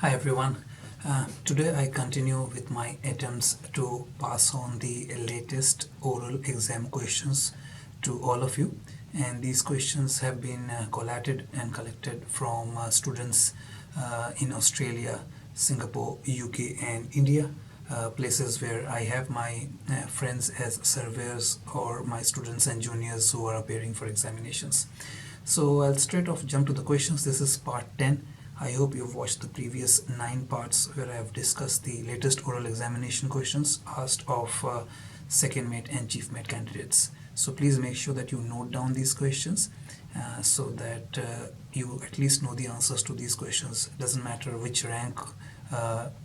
Hi everyone. Today I continue with my attempts to pass on the latest oral exam questions to all of you. And these questions have been collated and collected from students in Australia, Singapore, UK, and India, places where I have my friends as surveyors or my students and juniors who are appearing for examinations. So I'll straight off jump to the questions. This is part 10. I hope you've watched the previous 9 parts where I have discussed the latest oral examination questions asked of second mate and chief mate candidates. So please make sure that you note down these questions so that you at least know the answers to these questions. It doesn't matter which rank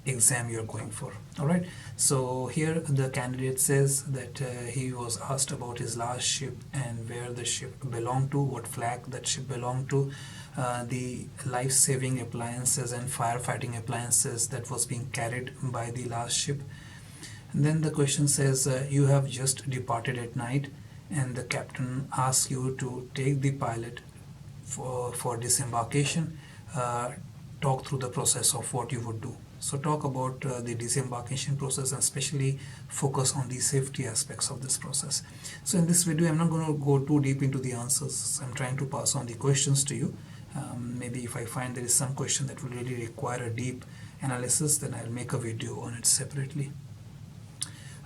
exam you're going for. Alright, so here the candidate says that he was asked about his last ship and where the ship belonged to, what flag that ship belonged to, the life-saving appliances and firefighting appliances that was being carried by the last ship. And then the question says you have just departed at night and the captain asks you to take the pilot for disembarkation. Talk through the process of what you would do. So talk about the disembarkation process and especially focus on the safety aspects of this process. So in this video I'm not going to go too deep into the answers. I'm trying to pass on the questions to you. Maybe if I find there is some question that will really require a deep analysis, then I'll make a video on it separately.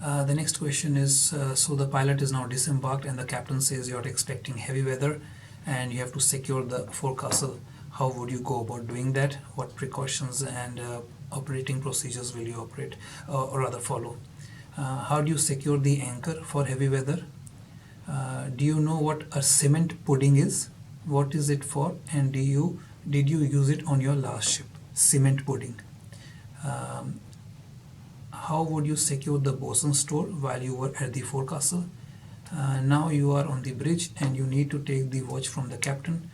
The next question is, so the pilot is now disembarked and the captain says you're expecting heavy weather and you have to secure the forecastle. How would you go about doing that? What precautions and operating procedures will you operate or rather follow? How do you secure the anchor for heavy weather? Do you know what a cement pudding is? What is it for? And did you use it on your last ship? Cement pudding. How would you secure the bosun's door while you were at the forecastle? Now you are on the bridge and you need to take the watch from the captain.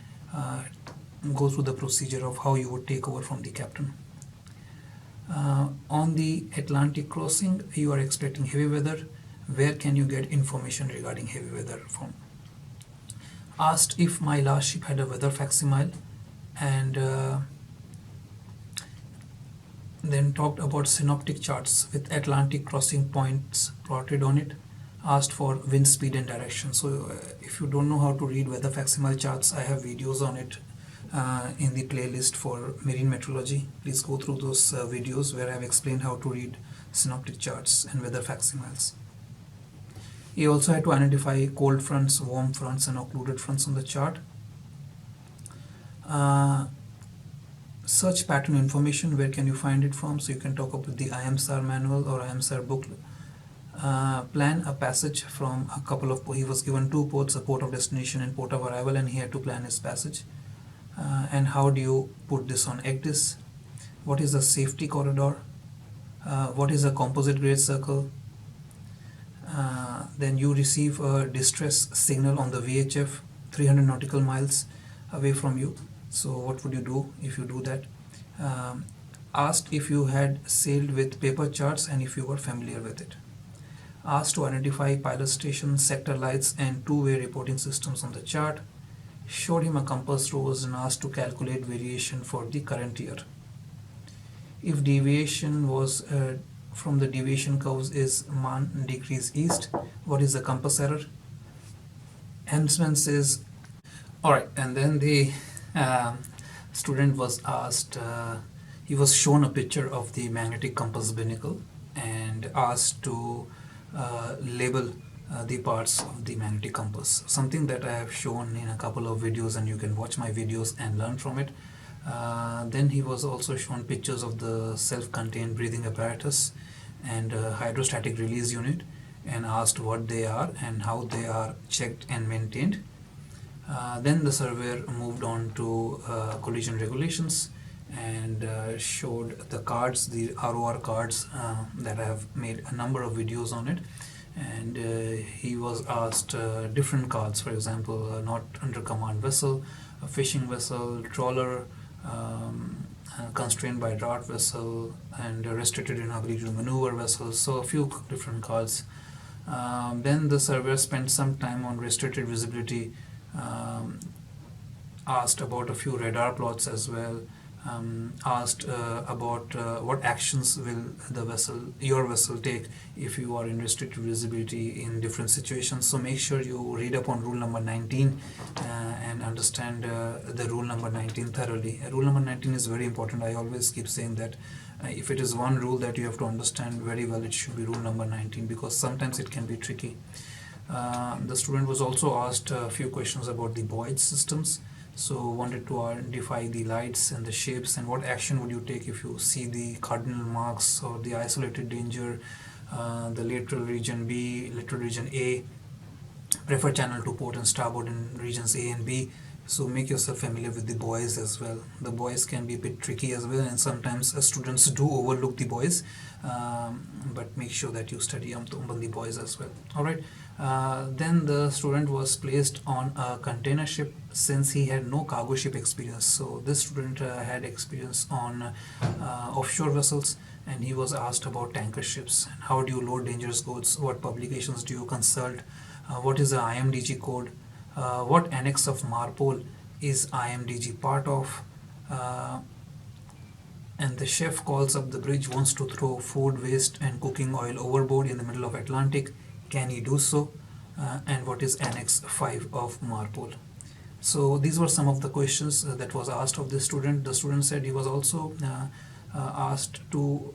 Go through the procedure of how you would take over from the captain. On the Atlantic crossing, you are expecting heavy weather. Where can you get information regarding heavy weather from? Asked if my last ship had a weather facsimile and then talked about synoptic charts with Atlantic crossing points plotted on it. Asked for wind speed and direction. So if you don't know how to read weather facsimile charts, I have videos on it in the playlist for marine meteorology. Please go through those videos where I have explained how to read synoptic charts and weather facsimiles. He also had to identify cold fronts, warm fronts and occluded fronts on the chart. Search pattern information, where can you find it from? So you can talk about the IMSAR manual or IMSAR booklet. Plan a passage from a couple of, he was given 2 ports, a port of destination and port of arrival, and he had to plan his passage. And how do you put this on ECDIS? What is a safety corridor? What is a composite grade circle? Then you receive a distress signal on the VHF 300 nautical miles away from you. So what would you do if you do that? Asked if you had sailed with paper charts and if you were familiar with it. Asked to identify pilot station, sector lights and two-way reporting systems on the chart. Showed him a compass rose and asked to calculate variation for the current year. If deviation was from the deviation curves is 1 degrees east, what is the compass error? Hensman says, alright, and then the student was asked, he was shown a picture of the magnetic compass binnacle and asked to label the parts of the magnetic compass, something that I have shown in a couple of videos and you can watch my videos and learn from it. Then he was also shown pictures of the self-contained breathing apparatus and hydrostatic release unit and asked what they are and how they are checked and maintained. Then the surveyor moved on to collision regulations and showed the cards, the ROR cards that I have made a number of videos on it. And he was asked different cards, for example, not under command vessel, a fishing vessel, trawler, constrained by drought vessel, and restricted inability to maneuver vessels. So a few different cards. Then the surveyor spent some time on restricted visibility, asked about a few radar plots as well, asked about what actions will your vessel take if you are in restricted visibility in different situations. So make sure you read up on rule number 19 and understand the rule number 19 thoroughly. Rule number 19 is very important. I always keep saying that if it is one rule that you have to understand very well, it should be rule number 19, because sometimes it can be tricky. The student was also asked a few questions about the buoy systems. So wanted to identify the lights and the shapes, and what action would you take if you see the cardinal marks or the isolated danger, the lateral region B, lateral region A, prefer channel to port and starboard in regions A and B. So make yourself familiar with the buoys as well. The buoys can be a bit tricky as well, and sometimes students do overlook the buoys, but make sure that you study on the buoys as well. Alright, then the student was placed on a container ship since he had no cargo ship experience. So this student had experience on offshore vessels, and he was asked about tanker ships. How do you load dangerous goods? What publications do you consult? What is the IMDG code? What annex of MARPOL is IMDG part of? And the chef calls up the bridge, wants to throw food waste and cooking oil overboard in the middle of Atlantic. Can he do so? And what is Annex 5 of MARPOL? So these were some of the questions that was asked of this student. The student said he was also asked to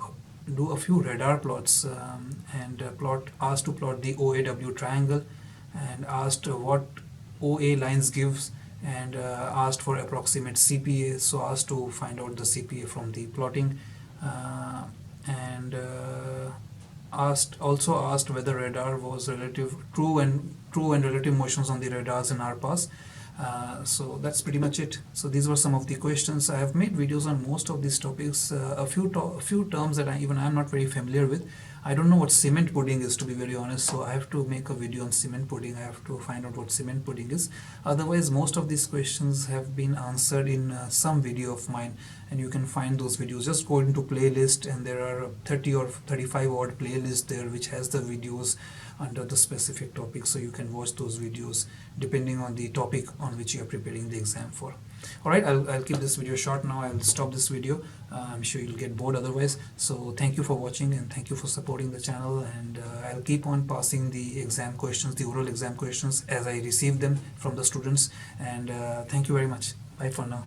do a few radar plots, and asked to plot the OAW triangle, and asked what OA lines gives, and asked for approximate CPA. So asked to find out the CPA from the plotting, and also asked whether radar was true and relative motions on the radars in our pass. So that's pretty much it. So these were some of the questions. I have made videos on most of these topics. A few terms that I'm not very familiar with. I don't know what cement pudding is, to be very honest, so I have to make a video on cement pudding. I have to find out what cement pudding is. Otherwise, most of these questions have been answered in some video of mine, and you can find those videos. Just go into playlist, and there are 30 or 35 odd playlists there which has the videos under the specific topic, so you can watch those videos depending on the topic on which you are preparing the exam for. Alright, I'll keep this video short now. I'll stop this video. I'm sure you'll get bored otherwise. So thank you for watching, and thank you for supporting the channel, and I'll keep on passing the exam questions, the oral exam questions, as I receive them from the students. And thank you very much. Bye for now.